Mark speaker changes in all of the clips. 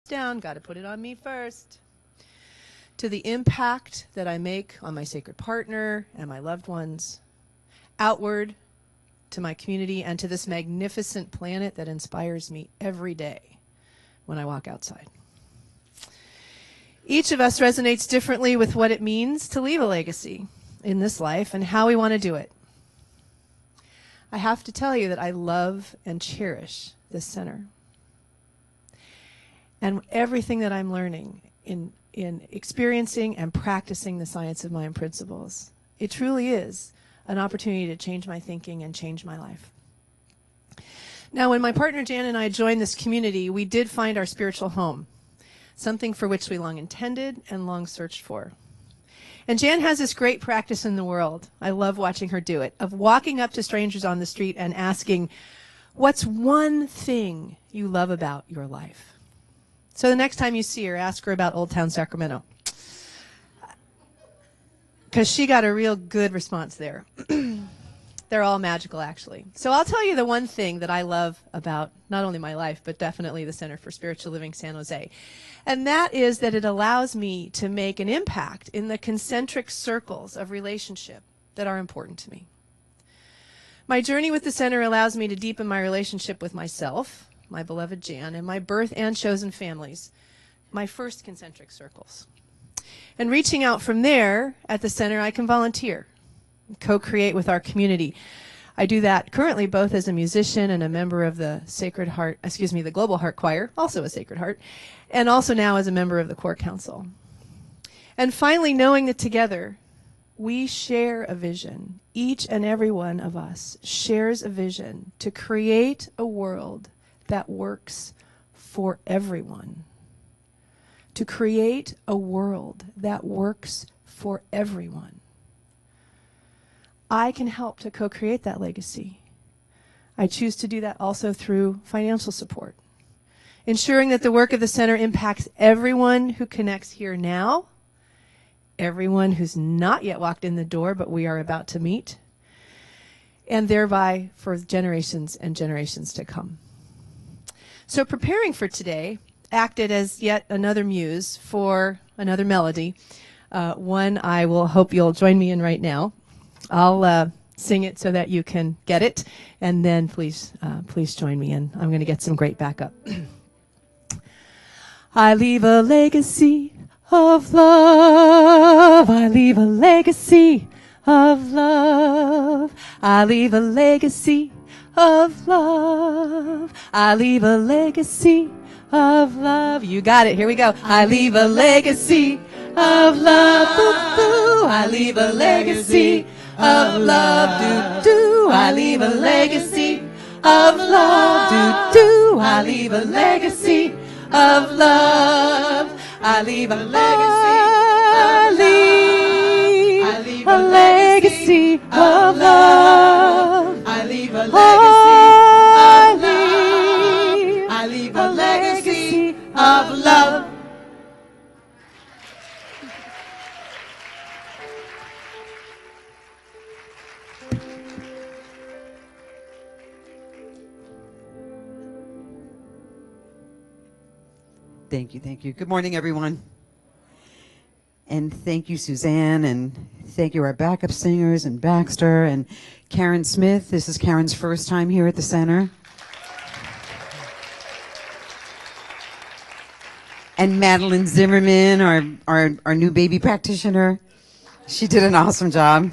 Speaker 1: down, got to put it on me first. To the impact that I make on my sacred partner and my loved ones, outward to my community and to this magnificent planet that inspires me every day when I walk outside. Each of us resonates differently with what it means to leave a legacy in this life and how we want to do it. I have to tell you that I love and cherish this center. And everything that I'm learning in experiencing and practicing the science of mind principles, it truly is an opportunity to change my thinking and change my life. Now, when my partner Jan and I joined this community, we did find our spiritual home, something for which we long intended and long searched for. And Jan has this great practice in the world, I love watching her do it, of walking up to strangers on the street and asking, what's one thing you love about your life? So the next time you see her, ask her about Old Town Sacramento. Because she got a real good response there. They're all magical, actually. So I'll tell you the one thing that I love about not only my life, but definitely the Center for Spiritual Living San Jose. And that is that it allows me to make an impact in the concentric circles of relationship that are important to me. My journey with the center allows me to deepen my relationship with myself, my beloved Jan, and my birth and chosen families, my first concentric circles. And reaching out from there, at the center, I can volunteer, co-create with our community. I do that currently both as a musician and a member of the the Global Heart Choir, also a Sacred Heart, and also now as a member of the Core Council. And finally, knowing that together, we share a vision. Each and every one of us shares a vision to create a world that works for everyone. To create a world that works for everyone. I can help to co-create that legacy. I choose to do that also through financial support, ensuring that the work of the center impacts everyone who connects here now, everyone who's not yet walked in the door but we are about to meet, and thereby for generations and generations to come. So preparing for today acted as yet another muse for another melody, one I will hope you'll join me in right now. I'll sing it so that you can get it, and then please join me in. I'm going to get some great backup. I leave a legacy of love. I leave a legacy of love. I leave a legacy of love. I leave a legacy of love. You got it. Here we go. I leave a legacy of love. Boo, boo. I leave a legacy of love. Do, do. I leave a legacy of love. Do, do. I leave a legacy of love. I leave a legacy. I leave a legacy of love. I leave a legacy of love. I leave a legacy of love.
Speaker 2: Thank you, thank you. Good morning, everyone. And thank you, Suzanne, and thank you, our backup singers, and Baxter, and Karen Smith. This is Karen's first time here at the center. And Madeline Zimmerman, our new baby practitioner. She did an awesome job.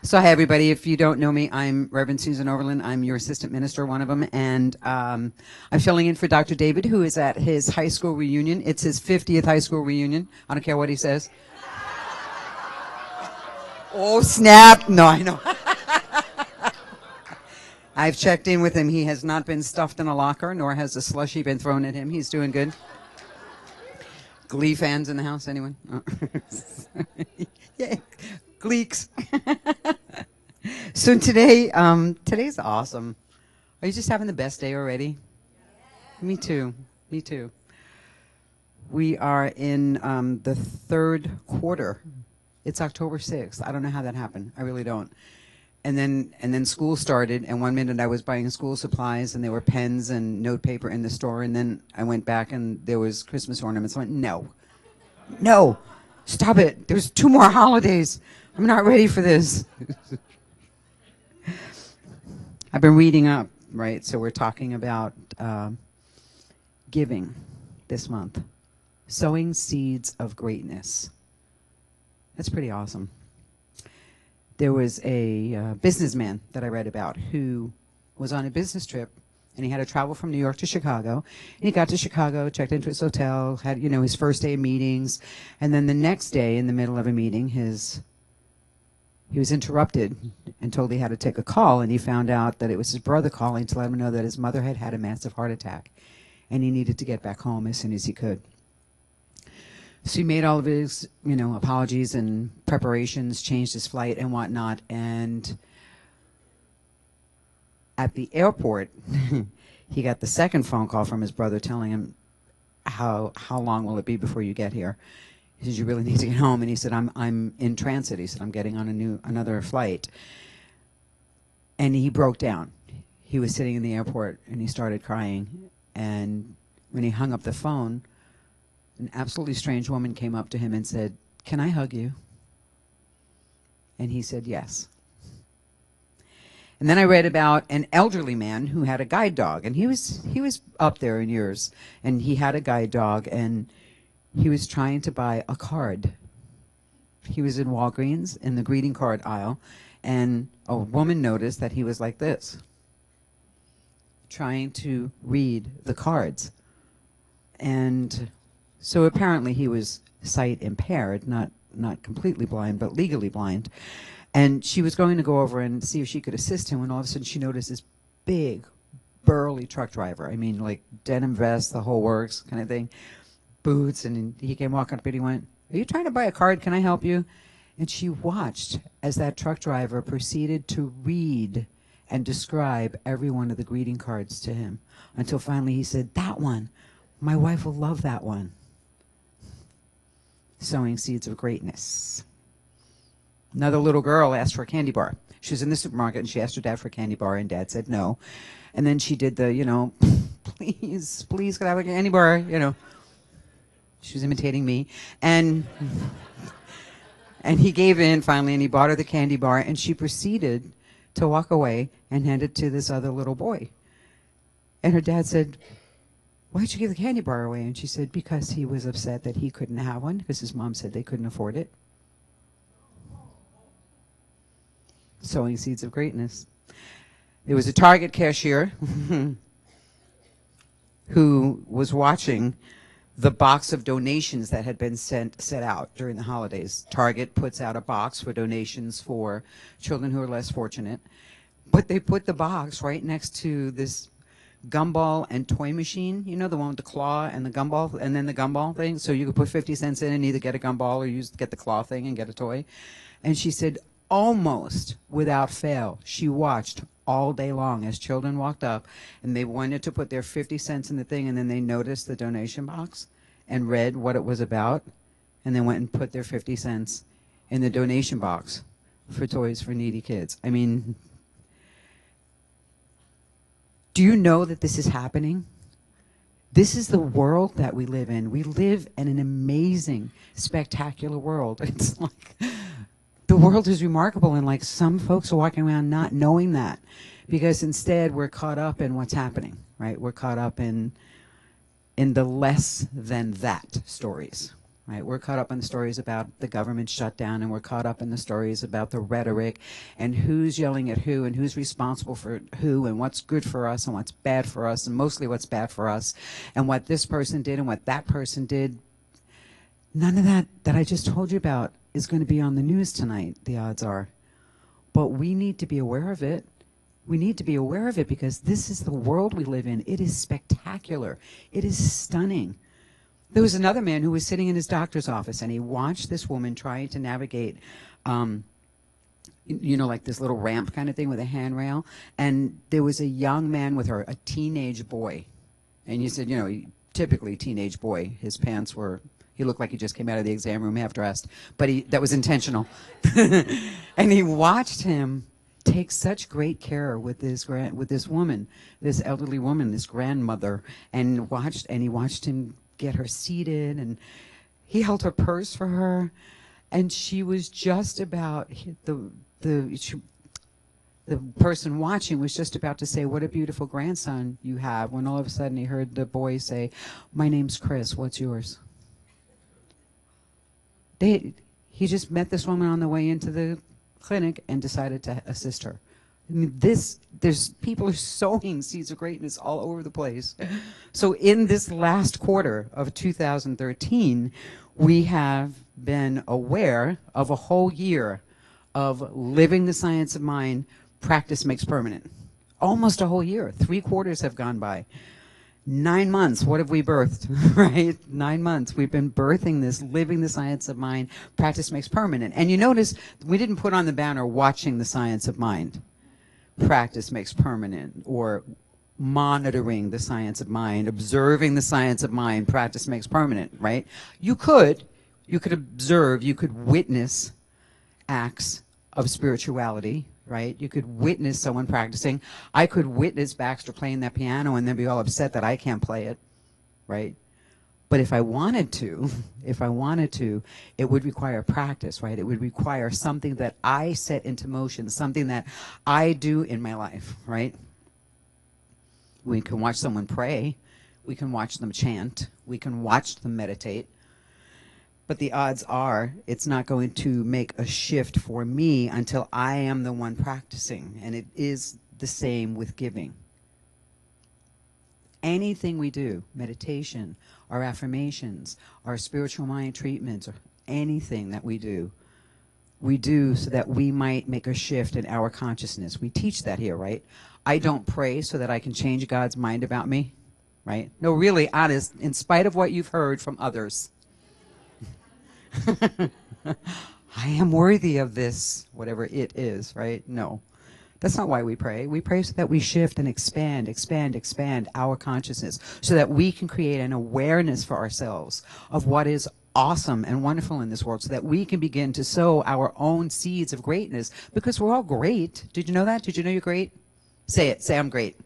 Speaker 2: So hi, everybody. If you don't know me, I'm Reverend Susan Overland. I'm your assistant minister, one of them. And I'm filling in for Dr. David, who is at his high school reunion. It's his 50th high school reunion. I don't care what he says. Oh, snap. No, I know. I've checked in with him. He has not been stuffed in a locker, nor has a slushie been thrown at him. He's doing good. Glee fans in the house, anyone? Oh. Yeah. Gleeks. So today's awesome. Are you just having the best day already? Yeah. Me too. Me too. We are in the third quarter. It's October 6th. I don't know how that happened. I really don't. and then school started, and one minute I was buying school supplies and there were pens and notepaper in the store, and then I went back and there was Christmas ornaments. I went, no, stop it. There's 2 more holidays. I'm not ready for this. I've been reading up, right? So we're talking about giving this month. Sowing seeds of greatness. That's pretty awesome. There was a businessman that I read about who was on a business trip, and he had to travel from New York to Chicago. And he got to Chicago, checked into his hotel, had, his first day of meetings, and then the next day, in the middle of a meeting, he was interrupted and told he had to take a call, and he found out that it was his brother calling to let him know that his mother had had a massive heart attack, and he needed to get back home as soon as he could. So he made all of his, apologies and preparations, changed his flight and whatnot. And at the airport, he got the second phone call from his brother telling him, how long will it be before you get here? He said, you really need to get home. And he said, I'm in transit. He said, I'm getting on another flight. And he broke down. He was sitting in the airport and he started crying. And when he hung up the phone, an absolutely strange woman came up to him and said, can I hug you? And he said, yes. And then I read about an elderly man who had a guide dog, and he was up there in years, and he had a guide dog, and he was trying to buy a card. He was in Walgreens in the greeting card aisle, and a woman noticed that he was like this, trying to read the cards. And so apparently he was sight impaired, not completely blind, but legally blind. And she was going to go over and see if she could assist him when all of a sudden she noticed this big, burly truck driver. I mean, like denim vest, the whole works kind of thing, boots. And he came walking up and he went, are you trying to buy a card? Can I help you? And she watched as that truck driver proceeded to read and describe every one of the greeting cards to him until finally he said, that one, my wife will love that one. Sowing seeds of greatness. Another little girl asked for a candy bar. She was in the supermarket and she asked her dad for a candy bar, and dad said no. And then she did the, please could I have a candy bar, She was imitating me. And he gave in finally, and he bought her the candy bar, and she proceeded to walk away and hand it to this other little boy. And her dad said, why'd you give the candy bar away? And she said, because he was upset that he couldn't have one, because his mom said they couldn't afford it. Sowing seeds of greatness. There was a Target cashier who was watching the box of donations that had been set out during the holidays. Target puts out a box for donations for children who are less fortunate, but they put the box right next to this gumball and toy machine, the one with the claw and the gumball, and then the gumball thing, so you could put 50 cents in and either get a gumball or get the claw thing and get a toy. And she said almost without fail, she watched all day long as children walked up and they wanted to put their 50 cents in the thing, and then they noticed the donation box and read what it was about, and then went and put their 50 cents in the donation box for toys for needy kids. I mean, do you know that this is happening? This is the world that we live in. We live in an amazing, spectacular world. It's like the world is remarkable, and like some folks are walking around not knowing that, because instead we're caught up in what's happening, right? We're caught up in the less than that stories, right? We're caught up in the stories about the government shutdown, and we're caught up in the stories about the rhetoric and who's yelling at who and who's responsible for who and what's good for us and what's bad for us, and mostly what's bad for us, and what this person did and what that person did. None of that I just told you about is going to be on the news tonight, the odds are. But we need to be aware of it. We need to be aware of it because this is the world we live in. It is spectacular. It is stunning. There was another man who was sitting in his doctor's office, and he watched this woman trying to navigate, like this little ramp kind of thing with a handrail. And there was a young man with her, a teenage boy. And you said, typically teenage boy, his pants were, he looked like he just came out of the exam room half dressed, but that was intentional. And he watched him takes such great care with this woman, this elderly woman, this grandmother, and he watched him get her seated, and he held her purse for her, and she was just about the person watching was just about to say, "What a beautiful grandson you have," when all of a sudden he heard the boy say, "My name's Chris, what's yours?" He just met this woman on the way into the clinic and decided to assist her. I mean, people are sowing seeds of greatness all over the place. So in this last quarter of 2013, we have been aware of a whole year of living the science of mind. Practice makes permanent. Almost a whole year. 3 quarters have gone by. 9 months, what have we birthed, right? 9 months, we've been birthing this, living the science of mind. Practice makes permanent. And you notice we didn't put on the banner watching the science of mind. Practice makes permanent, or monitoring the science of mind, observing the science of mind. Practice makes permanent, right? You could observe, you could witness acts of spirituality, right? You could witness someone practicing. I could witness Baxter playing that piano and then be all upset that I can't play it, right? But if I wanted to, it would require practice, right? It would require something that I set into motion, something that I do in my life, right? We can watch someone pray. We can watch them chant. We can watch them meditate. But the odds are it's not going to make a shift for me until I am the one practicing. And it is the same with giving. Anything we do, meditation, our affirmations, our spiritual mind treatments, or anything that we do so that we might make a shift in our consciousness. We teach that here, right? I don't pray so that I can change God's mind about me, right? No, really, honest, in spite of what you've heard from others. I am worthy of this, whatever it is, right? No, that's not why we pray. We pray so that we shift and expand our consciousness so that we can create an awareness for ourselves of what is awesome and wonderful in this world, so that we can begin to sow our own seeds of greatness, because we're all great. Did you know that? Did you know you're great? Say it. Say, I'm great.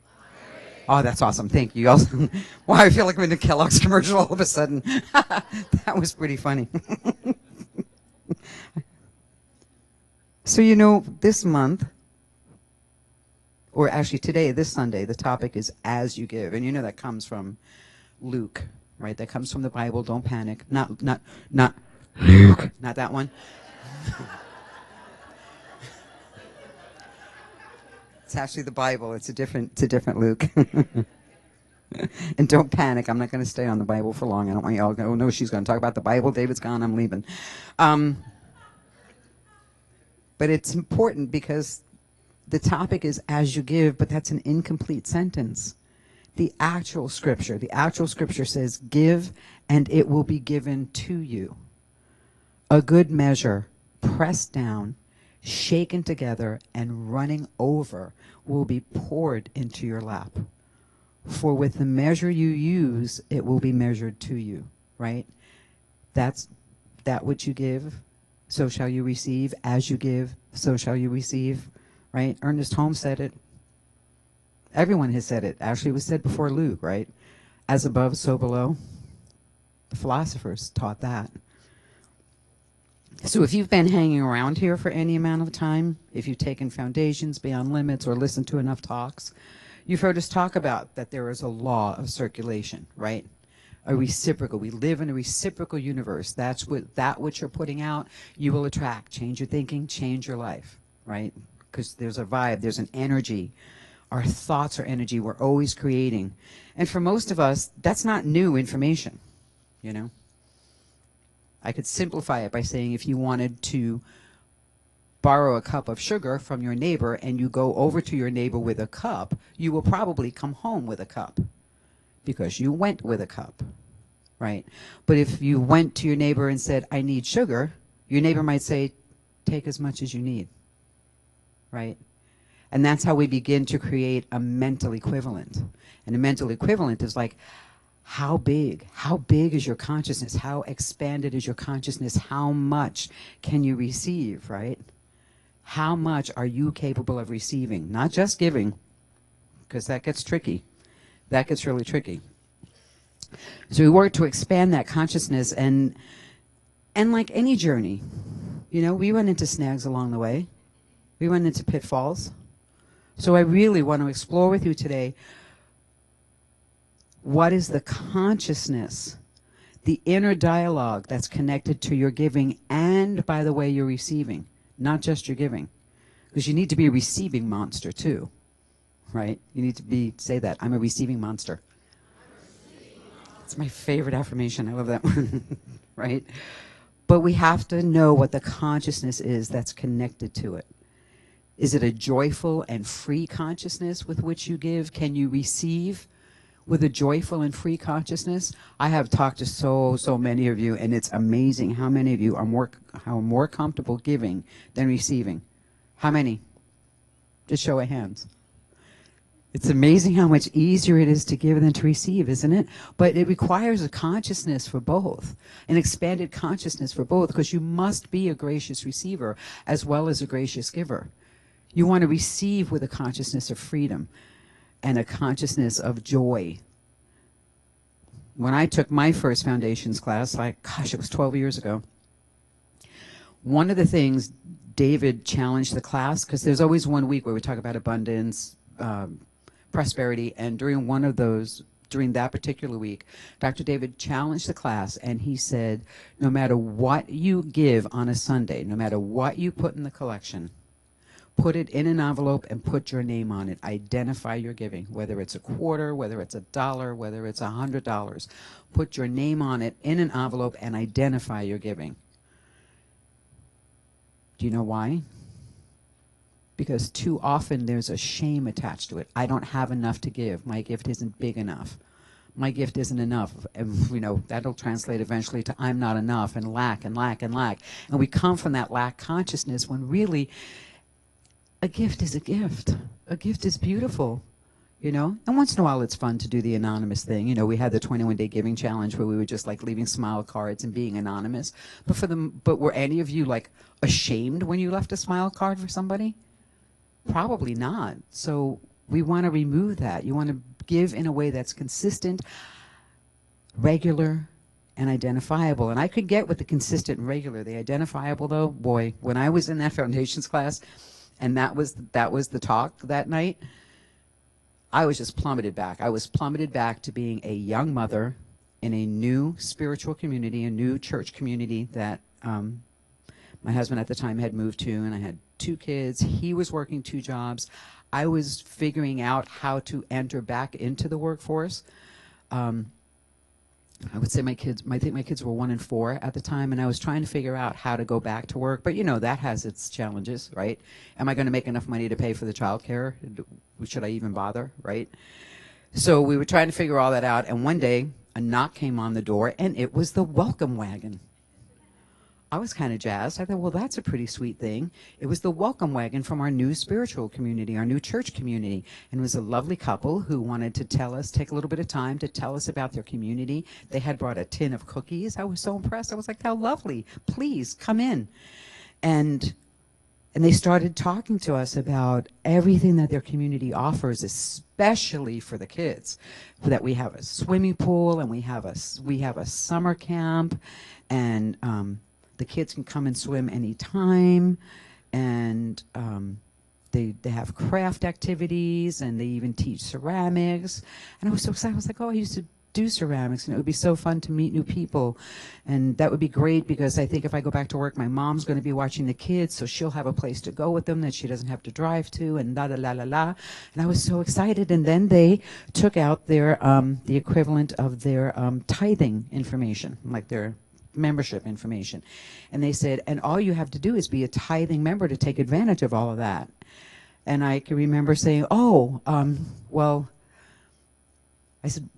Speaker 2: Oh, that's awesome. Thank you. Also, wow, I feel like I'm in the Kellogg's commercial all of a sudden. That was pretty funny. So, you know, this month, or actually today, this Sunday, the topic is As You Give. And you know that comes from Luke, right? That comes from the Bible. Don't panic. Not Luke. Not that one. It's actually the Bible. It's a different Luke. And don't panic. I'm not going to stay on the Bible for long. I don't want you all to go, oh, no, she's going to talk about the Bible. David's gone. I'm leaving. But it's important because the topic is As You Give, but that's an incomplete sentence. The actual scripture says, give and it will be given to you. A good measure, pressed down, shaken together, and running over will be poured into your lap. For with the measure you use, it will be measured to you, right? That's that which you give, so shall you receive. As you give, so shall you receive, right? Ernest Holmes said it. Everyone has said it. Actually, it was said before Luke, right? As above, so below. The philosophers taught that. So if you've been hanging around here for any amount of time, if you've taken Foundations, Beyond Limits, or listened to enough talks, you've heard us talk about that there is a law of circulation, right? A reciprocal. We live in a reciprocal universe. That which you're putting out, you will attract. Change your thinking, change your life, right? Because there's a vibe, there's an energy. Our thoughts are energy. We're always creating. And for most of us, that's not new information, you know? I could simplify it by saying if you wanted to borrow a cup of sugar from your neighbor and you go over to your neighbor with a cup, you will probably come home with a cup because you went with a cup, right? But if you went to your neighbor and said, I need sugar, your neighbor might say, take as much as you need, right? And that's how we begin to create a mental equivalent. And a mental equivalent is like, how big is your consciousness? How expanded is your consciousness? How much can you receive, right? How much are you capable of receiving? Not just giving, because that gets tricky. That gets really tricky. So we work to expand that consciousness, and like any journey, you know, we run into snags along the way. We run into pitfalls. So I really want to explore with you today, what is the consciousness, the inner dialogue that's connected to your giving and, by the way, you're receiving, not just your giving. Because you need to be a receiving monster too, right? You need to say that, I'm a receiving monster. It's my favorite affirmation. I love that one, right? But we have to know what the consciousness is that's connected to it. Is it a joyful and free consciousness with which you give? Can you receive with a joyful and free consciousness? I have talked to so many of you, and it's amazing how many of you are more comfortable giving than receiving. How many? Just show of hands. It's amazing how much easier it is to give than to receive, isn't it? But it requires a consciousness for both, an expanded consciousness for both, because you must be a gracious receiver as well as a gracious giver. You want to receive with a consciousness of freedom and a consciousness of joy. When I took my first foundations class, it was 12 years ago, one of the things David challenged the class, because there's always 1 week where we talk about abundance, prosperity, and during that particular week, Dr. David challenged the class, and he said, no matter what you give on a Sunday, no matter what you put in the collection, put it in an envelope and put your name on it. Identify your giving, whether it's a quarter, whether it's $1, whether it's $100. Put your name on it in an envelope and identify your giving. Do you know why? Because too often there's a shame attached to it. I don't have enough to give. My gift isn't big enough. My gift isn't enough. And, you know, that'll translate eventually to I'm not enough, and lack and lack and lack. And we come from that lack consciousness, when really a gift is a gift. A gift is beautiful, you know? And once in a while it's fun to do the anonymous thing. You know, we had the 21-day giving challenge where we were just like leaving smile cards and being anonymous. But were any of you like ashamed when you left a smile card for somebody? Probably not. So we want to remove that. You want to give in a way that's consistent, regular, and identifiable. And I could get with the consistent and regular. The identifiable, though, boy, when I was in that foundations class, and that was the talk that night, I was just plummeted back. I was plummeted back to being a young mother in a new spiritual community, a new church community that my husband at the time had moved to, and I had 2 kids. He was working 2 jobs. I was figuring out how to enter back into the workforce. I would say I think my kids were 1 and 4 at the time, and I was trying to figure out how to go back to work. But you know, that has its challenges, right? Am I going to make enough money to pay for the child care? Should I even bother, right? So we were trying to figure all that out, and one day a knock came on the door, and it was the welcome wagon. I was kind of jazzed. I thought, well, that's a pretty sweet thing. It was the welcome wagon from our new spiritual community, our new church community. And it was a lovely couple who wanted to take a little bit of time to tell us about their community. They had brought a tin of cookies. I was so impressed. I was like, how lovely. Please come in. And they started talking to us about everything that their community offers, especially for the kids. That we have a swimming pool, and we have a summer camp, and the kids can come and swim anytime, and they have craft activities, and they even teach ceramics. And I was so excited. I was like, oh, I used to do ceramics, and it would be so fun to meet new people. And that would be great, because I think if I go back to work, my mom's going to be watching the kids, so she'll have a place to go with them that she doesn't have to drive to, and la la la la la. And I was so excited. And then they took out their the equivalent of their tithing information, like their membership information. And they said, and all you have to do is be a tithing member to take advantage of all of that. And I can remember saying, oh, well, I said,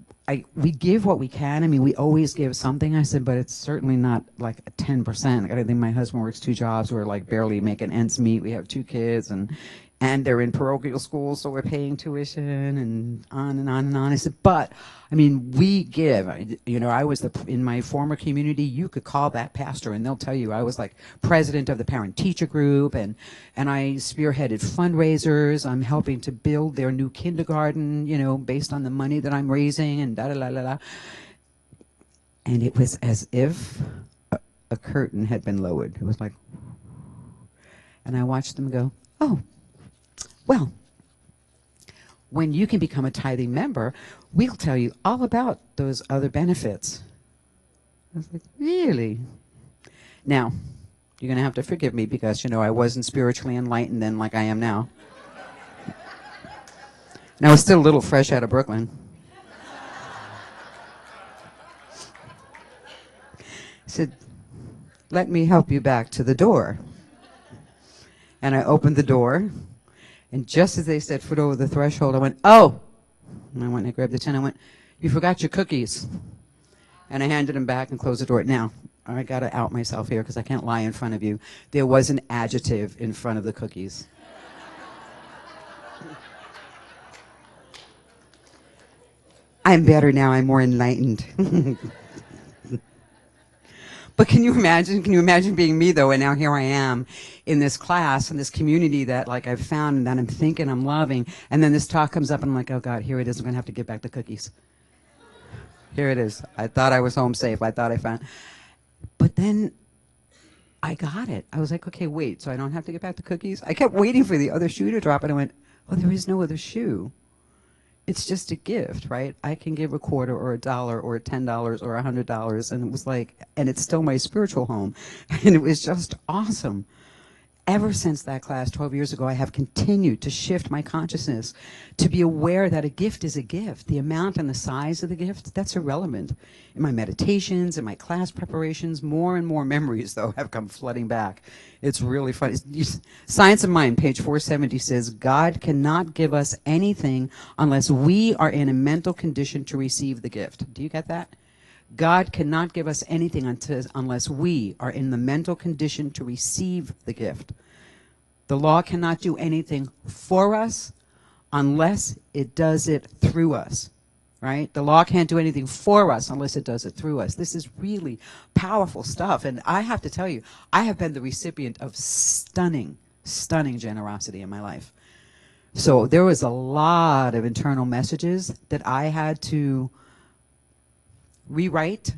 Speaker 2: we give what we can. I mean, we always give something. I said, but it's certainly not like a 10%. I think my husband works 2 jobs. We're like barely making ends meet. We have 2 kids, and and they're in parochial schools, so we're paying tuition and on and on and on. I said, but I mean, we give. I was in my former community. You could call that pastor, and they'll tell you I was like president of the parent-teacher group, and I spearheaded fundraisers. I'm helping to build their new kindergarten, based on the money that I'm raising, and da da da da da. And it was as if a curtain had been lowered. It was like, and I watched them go, oh. Well, when you can become a tithing member, we'll tell you all about those other benefits. I was like, really? Now, you're going to have to forgive me because, I wasn't spiritually enlightened then like I am now. And I was still a little fresh out of Brooklyn. I said, let me help you back to the door. And I opened the door. And just as they set foot over the threshold, I went, oh! And I went and I grabbed the tin. I went, you forgot your cookies. And I handed them back and closed the door. Now, I got to out myself here because I can't lie in front of you. There was an adjective in front of the cookies. I'm better now. I'm more enlightened. But can you imagine being me, though, and now here I am in this class, in this community that, like, I've found and that I'm thinking I'm loving, and then this talk comes up, and I'm like, oh, God, here it is. I'm going to have to get back the cookies. Here it is. I thought I was home safe. I thought I found. But then I got it. I was like, okay, wait, so I don't have to get back the cookies? I kept waiting for the other shoe to drop, and I went, oh, there is no other shoe. It's just a gift, right? I can give a quarter or $1 or $10 or $100, and it was like, and it's still my spiritual home, and it was just awesome. Ever since that class 12 years ago, I have continued to shift my consciousness to be aware that a gift is a gift. The amount and the size of the gift, that's irrelevant. In my meditations, in my class preparations, more and more memories, though, have come flooding back. It's really funny. Science of Mind, page 470 says, God cannot give us anything unless we are in a mental condition to receive the gift. Do you get that? God cannot give us anything unless we are in the mental condition to receive the gift. The law cannot do anything for us unless it does it through us, right? The law can't do anything for us unless it does it through us. This is really powerful stuff. And I have to tell you, I have been the recipient of stunning, stunning generosity in my life. So there was a lot of internal messages that I had to rewrite,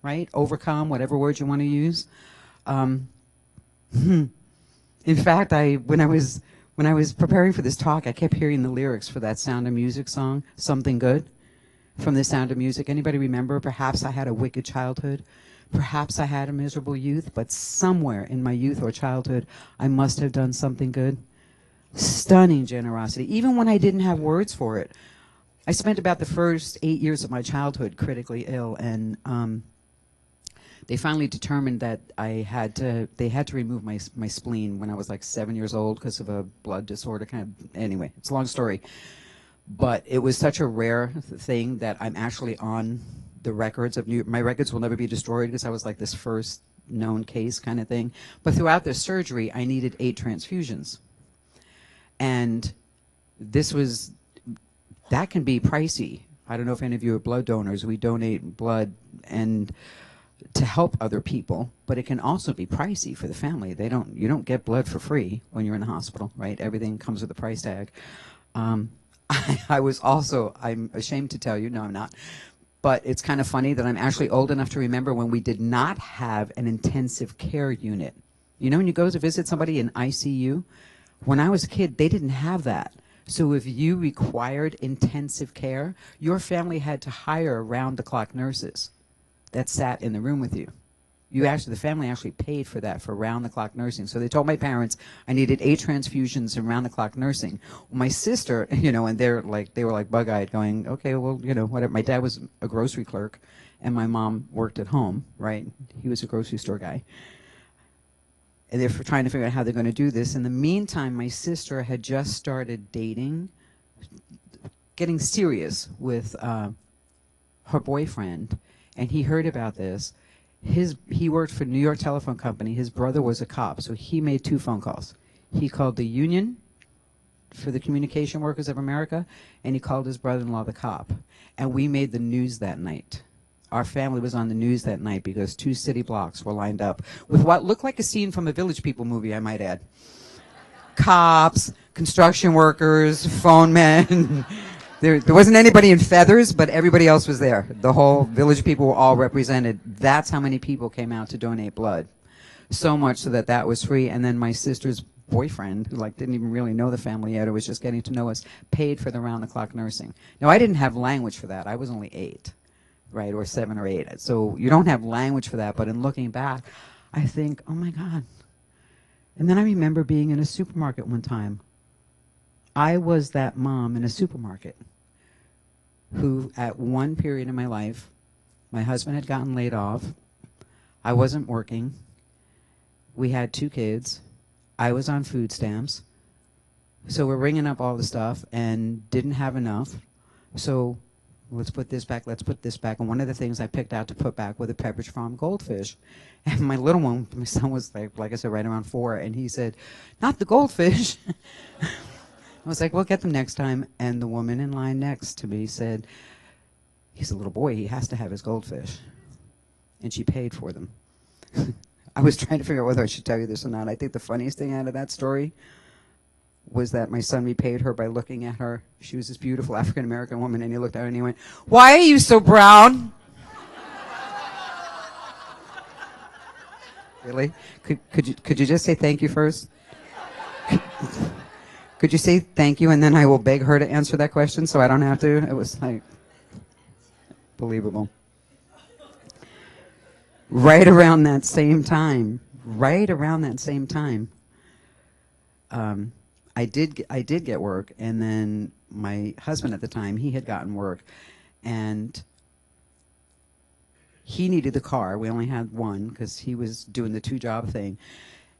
Speaker 2: right? Overcome, whatever word you want to use. In fact, when I was preparing for this talk, I kept hearing the lyrics for that Sound of Music song, Something Good, from the Sound of Music. Anybody remember? Perhaps I had a wicked childhood. Perhaps I had a miserable youth, but somewhere in my youth or childhood, I must have done something good. Stunning generosity, even when I didn't have words for it. I spent about the first 8 years of my childhood critically ill, and they finally determined that they had to remove my spleen when I was like 7 years old because of a blood disorder. Anyway, it's a long story. But it was such a rare thing that I'm actually on the records of my records will never be destroyed because I was like this first known case kind of thing. But throughout the surgery, I needed 8 transfusions. And that can be pricey. I don't know if any of you are blood donors. We donate blood and to help other people, but it can also be pricey for the family. You don't get blood for free when you're in the hospital, right? Everything comes with a price tag. I'm ashamed to tell you, no, I'm not. But it's kind of funny that I'm actually old enough to remember when we did not have an intensive care unit. You know, when you go to visit somebody in ICU, when I was a kid, they didn't have that. So if you required intensive care, your family had to hire round-the-clock nurses that sat in the room with you. The family actually paid for that, for round-the-clock nursing. So they told my parents I needed 8 transfusions and round-the-clock nursing. Well, my sister, and they were like bug-eyed, going, okay, well, whatever. My dad was a grocery clerk, and my mom worked at home, right? He was a grocery store guy. And they're trying to figure out how they're going to do this. In the meantime, my sister had just started dating, getting serious with her boyfriend, and he heard about this. He worked for New York Telephone Company. His brother was a cop, so he made 2 phone calls. He called the union, for the Communication Workers of America, and he called his brother-in-law the cop. And we made the news that night. Our family was on the news that night because 2 city blocks were lined up with what looked like a scene from a Village People movie, I might add. Cops, construction workers, phone men. There wasn't anybody in feathers, but everybody else was there. The whole Village People were all represented. That's how many people came out to donate blood. So much so that that was free. And then my sister's boyfriend, who like didn't even really know the family yet, or was just getting to know us, paid for the round-the-clock nursing. Now, I didn't have language for that. I was only 8, right, or 7 or 8. So you don't have language for that. But in looking back, I think, oh my God. And then I remember being in a supermarket one time. I was that mom in a supermarket who, at one period in my life, my husband had gotten laid off. I wasn't working. We had 2 kids. I was on food stamps. So we're ringing up all the stuff and didn't have enough. So let's put this back, let's put this back. And one of the things I picked out to put back were the Pepperidge Farm goldfish. And my little one, my son was like I said, right around 4, and he said, "Not the goldfish." I was like, "We'll get them next time." And the woman in line next to me said, "He's a little boy, he has to have his goldfish." And she paid for them. I was trying to figure out whether I should tell you this or not. I think the funniest thing out of that story was that my son repaid her by looking at her. She was this beautiful African-American woman, and he looked at her and he went, "Why are you so brown?" Really? Could you just say thank you first? Could you say thank you, and then I will beg her to answer that question so I don't have to? It was like believable. Right around that same time, I did get work, and then my husband at the time, he had gotten work, and he needed the car. We only had one because he was doing the 2-job thing.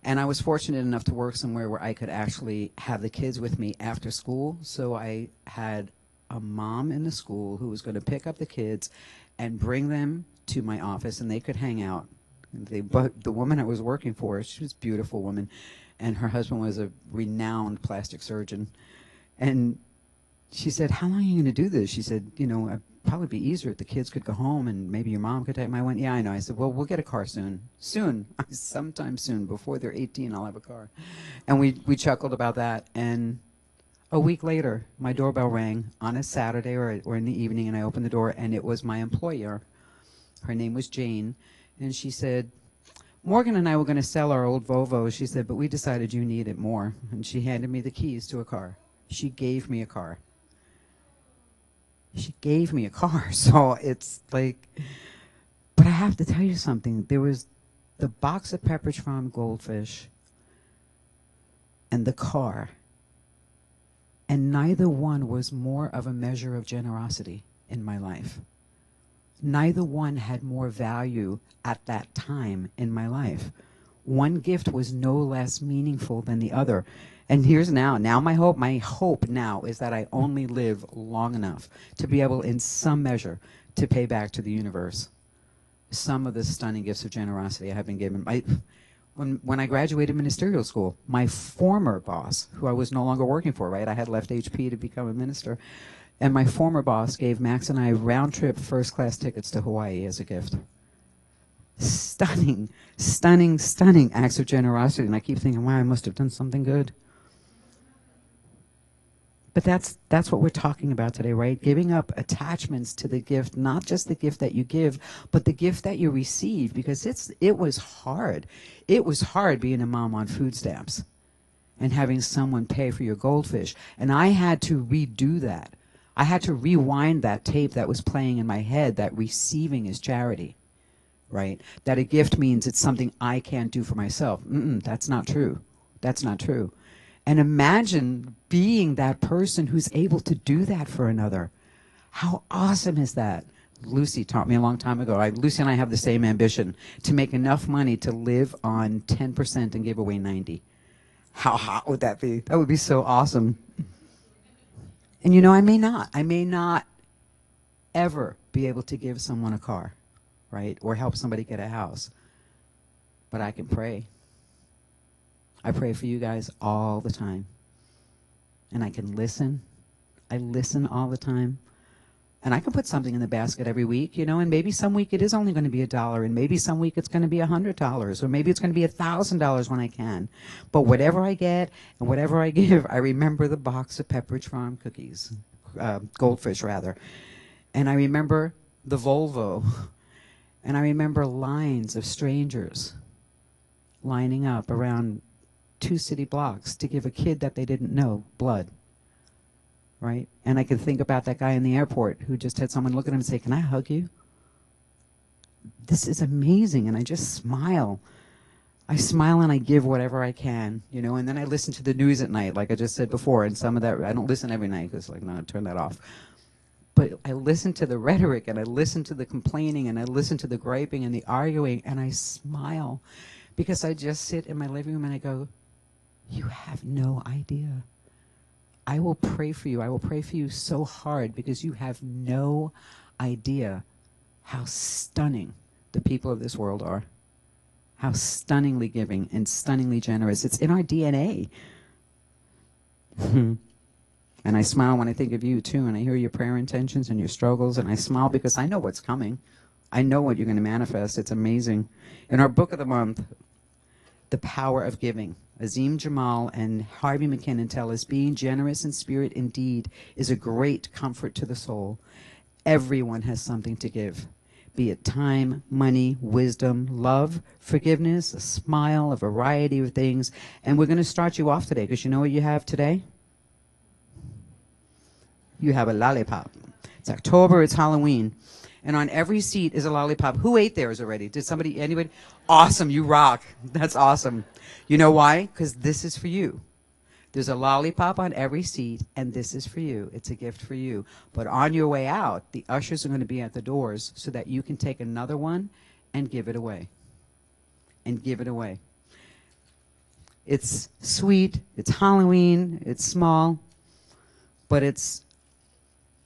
Speaker 2: And I was fortunate enough to work somewhere where I could actually have the kids with me after school. So I had a mom in the school who was going to pick up the kids and bring them to my office, and they could hang out. But the woman I was working for, she was a beautiful woman, and her husband was a renowned plastic surgeon. And she said, "How long are you going to do this?" She said, "It'd probably be easier if the kids could go home and maybe your mom could take them." I went, "Yeah, I know." I said, "Well, we'll get a car soon." Sometime soon. Before they're 18, I'll have a car. And we chuckled about that. And a week later, my doorbell rang on a Saturday or in the evening, and I opened the door, and it was my employer. Her name was Jane. And she said, "Morgan and I were going to sell our old Volvo." She said, "But we decided you need it more." And she handed me the keys to a car. She gave me a car. She gave me a car. So it's like, but I have to tell you something. There was the box of Pepperidge Farm goldfish and the car. And neither one was more of a measure of generosity in my life. Neither one had more value at that time in my life. One gift was no less meaningful than the other. And here's now my hope now is that I only live long enough to be able, in some measure, to pay back to the universe some of the stunning gifts of generosity I have been given. When I graduated ministerial school, my former boss, who I was no longer working for, right? I had left HP to become a minister. And my former boss gave Max and I round-trip first-class tickets to Hawaii as a gift. Stunning, stunning, stunning acts of generosity. And I keep thinking, wow, I must have done something good. But that's what we're talking about today, right? Giving up attachments to the gift, not just the gift that you give, but the gift that you receive, because it was hard. It was hard being a mom on food stamps and having someone pay for your goldfish. And I had to redo that. I had to rewind that tape that was playing in my head that receiving is charity, right? That a gift means it's something I can't do for myself. That's not true. That's not true. And imagine being that person who's able to do that for another. How awesome is that? Lucy taught me a long time ago. Lucy and I have the same ambition, to make enough money to live on 10% and give away 90. How hot would that be? That would be so awesome. And I may not ever be able to give someone a car, right? Or help somebody get a house. But I can pray. I pray for you guys all the time. and I can listen. I listen all the time. And I can put something in the basket every week, and maybe some week it is only going to be $1, and maybe some week it's going to be $100, or maybe it's going to be $1,000 when I can. But whatever I get and whatever I give, I remember the box of Pepperidge Farm cookies, Goldfish rather. And I remember the Volvo. And I remember lines of strangers lining up around 2 city blocks to give a kid that they didn't know blood. Right? And I could think about that guy in the airport who just had someone look at him and say, "Can I hug you?" This is amazing. And I just smile. I smile and I give whatever I can, and then I listen to the news at night, like I just said before, and some of that, I don't listen every night because, no, turn that off. But I listen to the rhetoric, and I listen to the complaining, and I listen to the griping and the arguing, and I smile because I just sit in my living room and I go, "You have no idea. I will pray for you. I will pray for you so hard because you have no idea how stunning the people of this world are. How stunningly giving and stunningly generous. It's in our DNA." And I smile when I think of you too, and I hear your prayer intentions and your struggles, and I smile because I know what's coming. I know what you're going to manifest. It's amazing. In our book of the month, The Power of Giving, Azim Jamal and Harvey McKinnon tell us being generous in spirit indeed is a great comfort to the soul. Everyone has something to give, be it time, money, wisdom, love, forgiveness, a smile, a variety of things. And we're going to start you off today because you know what you have today? You have a lollipop. It's October, it's Halloween. And on every seat is a lollipop. Who ate theirs already? Did somebody, anybody? Awesome, you rock. That's awesome. You know why? Because this is for you. There's a lollipop on every seat, and this is for you. It's a gift for you. But on your way out, the ushers are going to be at the doors so that you can take another one and give it away. And give it away. It's sweet, it's Halloween, it's small, but it's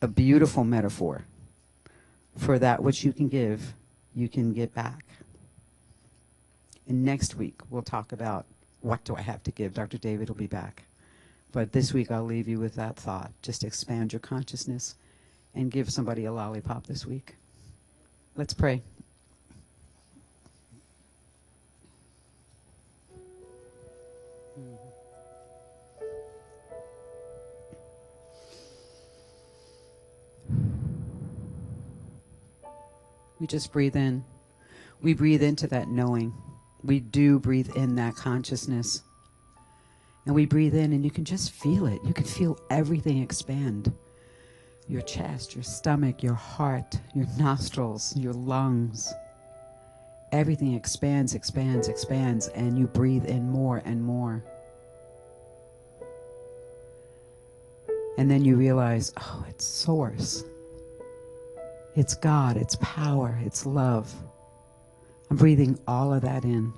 Speaker 2: a beautiful metaphor for that which you can give, you can get back. And next week, we'll talk about what do I have to give. Dr. David will be back. But this week, I'll leave you with that thought. Just expand your consciousness and give somebody a lollipop this week. Let's pray. We just breathe in. We breathe into that knowing. We do breathe in that consciousness. And we breathe in and you can just feel it. You can feel everything expand. Your chest, your stomach, your heart, your nostrils, your lungs. Everything expands, expands, expands, and you breathe in more and more. And then you realize, oh, it's source. It's God, it's power, it's love. I'm breathing all of that in.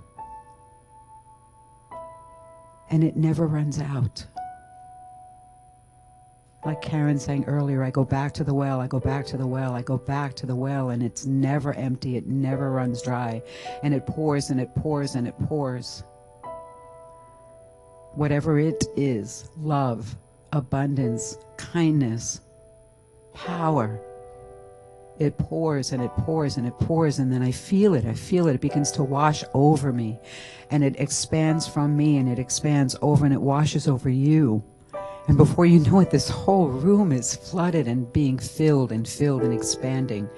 Speaker 2: And it never runs out. Like Karen sang earlier, I go back to the well, I go back to the well, I go back to the well, and it's never empty, it never runs dry. And it pours and it pours and it pours. Whatever it is, love, abundance, kindness, power. It pours and it pours and it pours, and then I feel it. It begins to wash over me, and it expands from me, and it expands over, and it washes over you. And before you know it, this whole room is flooded and being filled and expanding.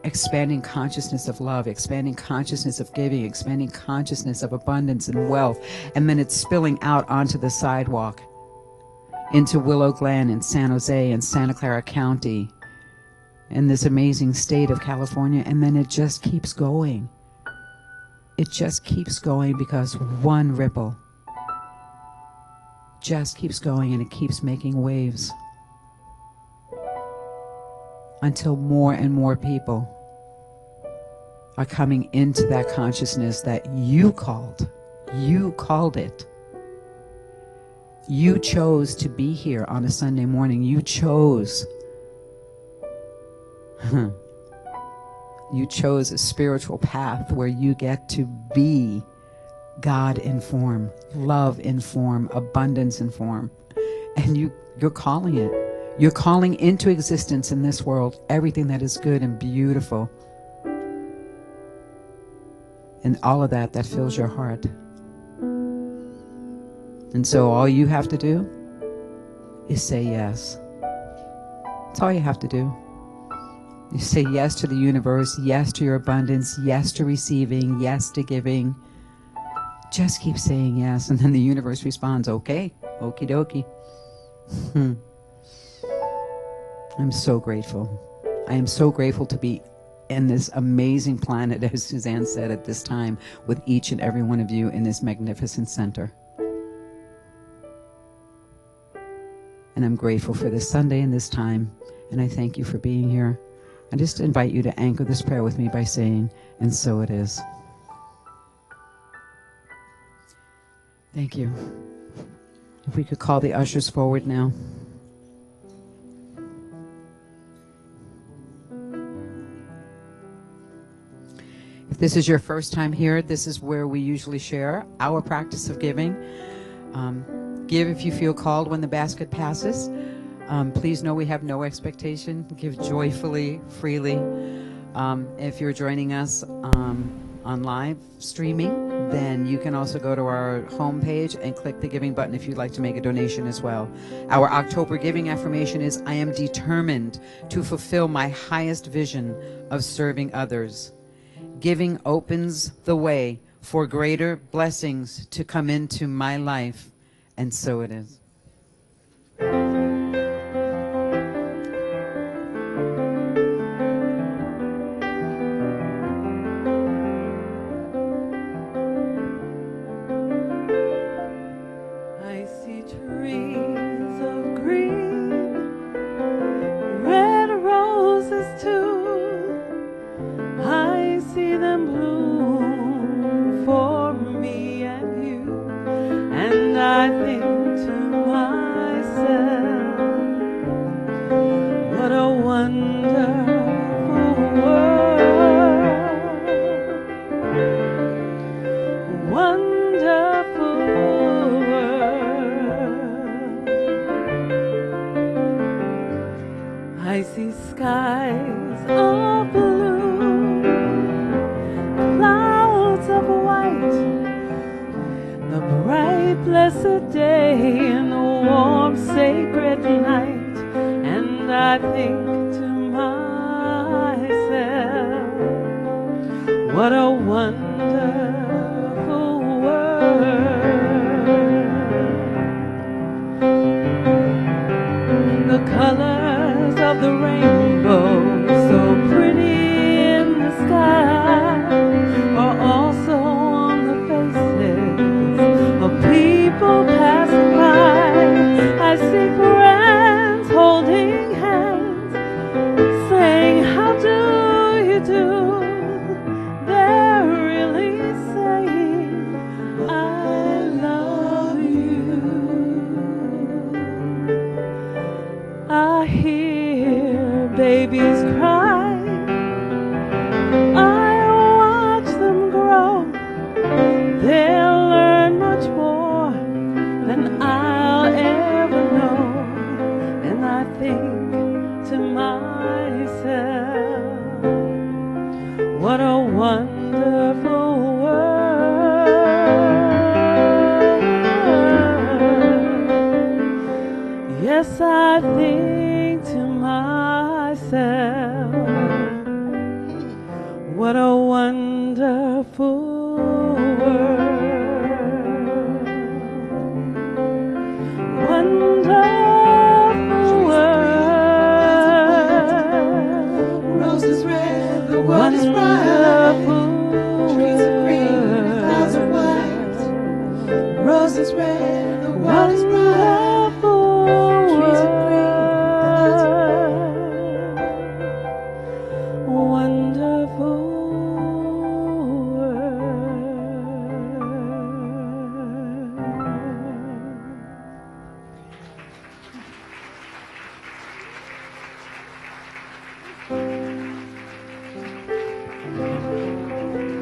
Speaker 2: Expanding consciousness of love, expanding consciousness of giving, expanding consciousness of abundance and wealth. And then it's spilling out onto the sidewalk, into Willow Glen and San Jose and Santa Clara County, in this amazing state of California. And then it just keeps going. It just keeps going because one ripple just keeps going, and it keeps making waves until more and more people are coming into that consciousness that you called. You called it. You chose to be here on a Sunday morning. You chose. You chose a spiritual path where you get to be God in form, love in form, abundance in form. And you You're calling it. You're calling into existence in this world everything that is good and beautiful. And all of that fills your heart. And so all you have to do is say yes. That's all you have to do. You say yes to the universe, yes to your abundance, yes to receiving, yes to giving. Just keep saying yes, and then the universe responds, okay, okie dokie. I'm so grateful. I am so grateful to be in this amazing planet, as Suzanne said, at this time, with each and every one of you in this magnificent center. And I'm grateful for this Sunday and this time, and I thank you for being here. I just invite you to anchor this prayer with me by saying, and so it is. Thank you. If we could call the ushers forward now. If this is your first time here, this is where we usually share our practice of giving. Give if you feel called when the basket passes. Please know we have no expectation. Give joyfully, freely. If you're joining us on live streaming, then you can also go to our homepage and click the giving button if you'd like to make a donation as well. Our October giving affirmation is, I am determined to fulfill my highest vision of serving others. Giving opens the way for greater blessings to come into my life, and so it is.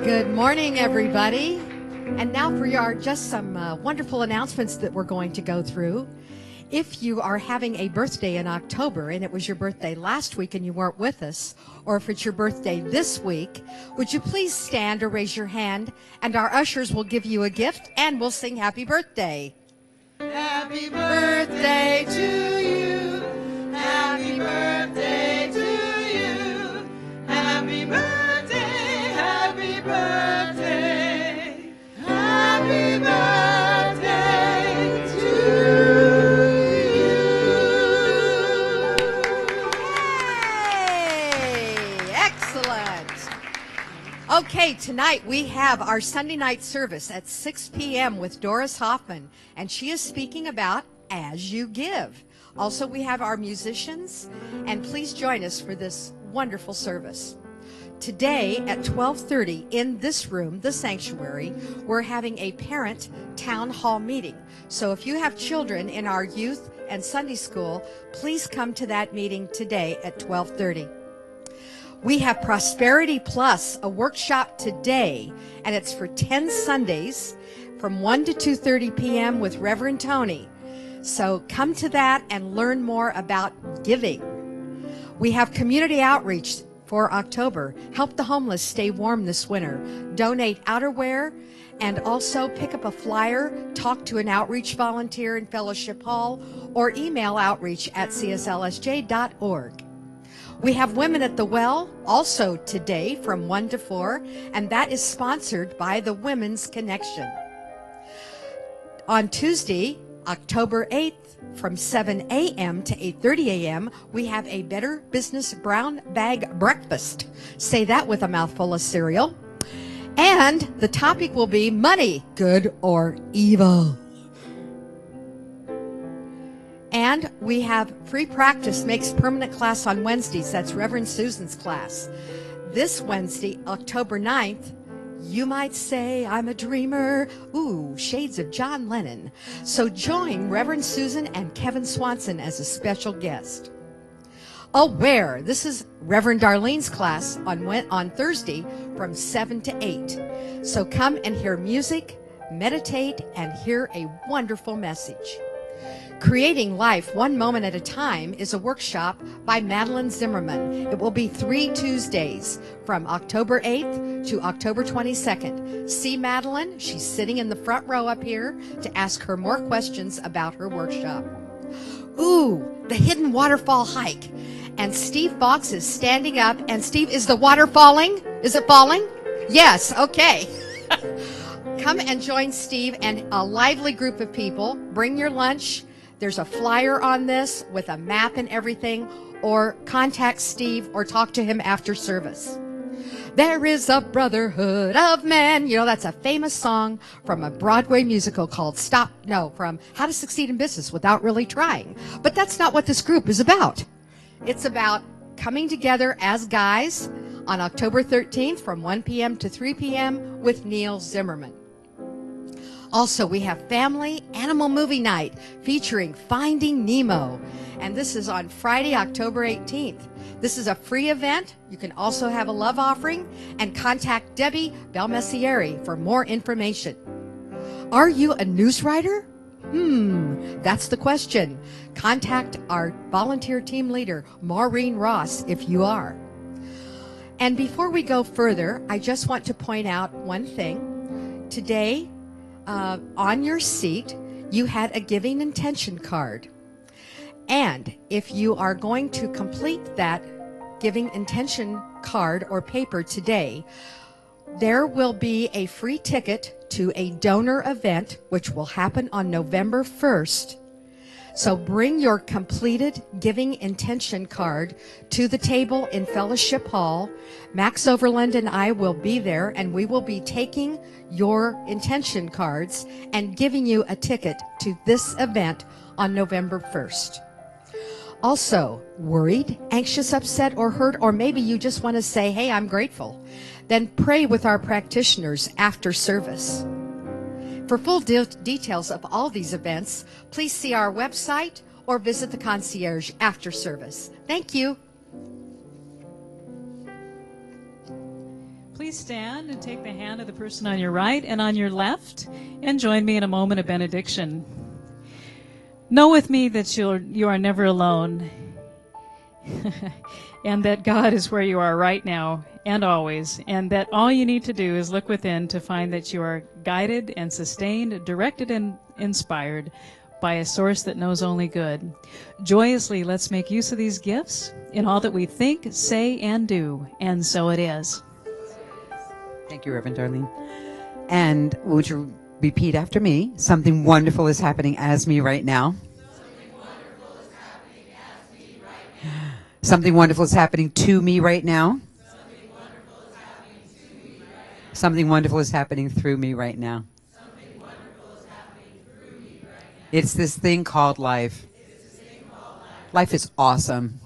Speaker 3: Good morning, everybody. And now for just some wonderful announcements that we're going to go through. If you are having a birthday in October and it was your birthday last week and you weren't with us, or if it's your birthday this week, would you please stand or raise your hand, and our ushers will give you a gift and we'll sing happy birthday.
Speaker 4: Happy birthday to you. Happy birthday to you. Happy birthday, happy birthday. Happy birthday to you.
Speaker 3: Yay! Excellent. Okay, tonight we have our Sunday night service at 6 p.m. with Doris Hoffman, and she is speaking about As You Give. Also, we have our musicians, and please join us for this wonderful service. Today at 12:30 in this room, the sanctuary, we're having a parent town hall meeting. So if you have children in our youth and Sunday school, please come to that meeting today at 12:30. We have Prosperity Plus, a workshop today, and it's for 10 Sundays from 1 to 2:30 p.m. with Reverend Tony. So come to that and learn more about giving. We have community outreach for October. Help the homeless stay warm this winter. Donate outerwear, and also pick up a flyer, talk to an outreach volunteer in Fellowship Hall, or email outreach@cslsj.org. We have Women at the Well also today from 1 to 4, and that is sponsored by the Women's Connection. On Tuesday, October 8th, from 7 a.m. to 8:30 a.m., we have a Better Business Brown Bag Breakfast. Say that with a mouthful of cereal. And the topic will be money, good or evil. And we have Free Practice Makes Permanent class on Wednesdays. That's Reverend Susan's class. This Wednesday, October 9th, you might say I'm a dreamer. Ooh, shades of John Lennon. So join Reverend Susan and Kevin Swanson as a special guest. Aware, this is Reverend Darlene's class on Thursday from 7 to 8. So come and hear music, meditate, and hear a wonderful message. Creating Life One Moment at a Time is a workshop by Madeline Zimmerman. It will be 3 Tuesdays from October 8th to October 22nd. See Madeline. She's sitting in the front row up here to ask her more questions about her workshop. Ooh, the Hidden Waterfall Hike. And Steve Fox is standing up. And Steve, is the water falling? Is it falling? Yes, okay. Come and join Steve and a lively group of people. Bring your lunch. There's a flyer on this with a map and everything, or contact Steve or talk to him after service. There is a brotherhood of men. You know, that's a famous song from a Broadway musical called from How to Succeed in Business Without Really Trying. But that's not what this group is about. It's about coming together as guys on October 13th from 1 p.m. to 3 p.m. with Neil Zimmerman. Also, we have Family Animal Movie Night featuring Finding Nemo. And this is on Friday, October 18th. This is a free event. You can also have a love offering, and contact Debbie Belmessieri for more information. Are you a news writer? That's the question. Contact our volunteer team leader, Maureen Ross, if you are. And before we go further, I just want to point out one thing. Today, on your seat, you had a giving intention card. And if you are going to complete that giving intention card or paper today, there will be a free ticket to a donor event, which will happen on November 1st. So bring your completed giving intention card to the table in Fellowship Hall. Max Overland and I will be there, and we will be taking your intention cards and giving you a ticket to this event on November 1st. Also, worried, anxious, upset, or hurt, or maybe you just want to say, hey, I'm grateful, then pray with our practitioners after service. For full details of all these events, please see our website or visit the concierge after service. Thank you.
Speaker 5: Please stand and take the hand of the person on your right and on your left, and join me in a moment of benediction. Know with me that you are never alone, and that God is where you are right now and always, and that all you need to do is look within to find that you are guided and sustained, directed and inspired by a source that knows only good. Joyously, let's make use of these gifts in all that we think, say, and do, and so it is.
Speaker 2: Thank you, Reverend Darlene. And would you repeat after me? Something wonderful is happening as me right now. Something wonderful is happening to me right now. Something wonderful is happening through me right now. It's this thing called life. Life is awesome.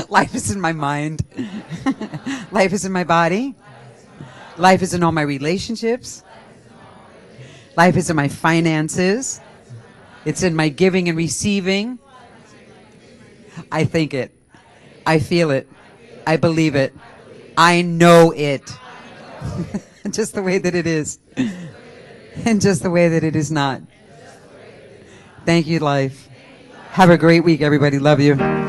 Speaker 2: Life is in my mind. Life is in my body. Life is in all my relationships. Life is in my finances. It's in my giving and receiving. I think it. I feel it. I believe it. I know it. Just the way that it is. And just the way that it is not. Thank you, life. Have a great week, everybody. Love you.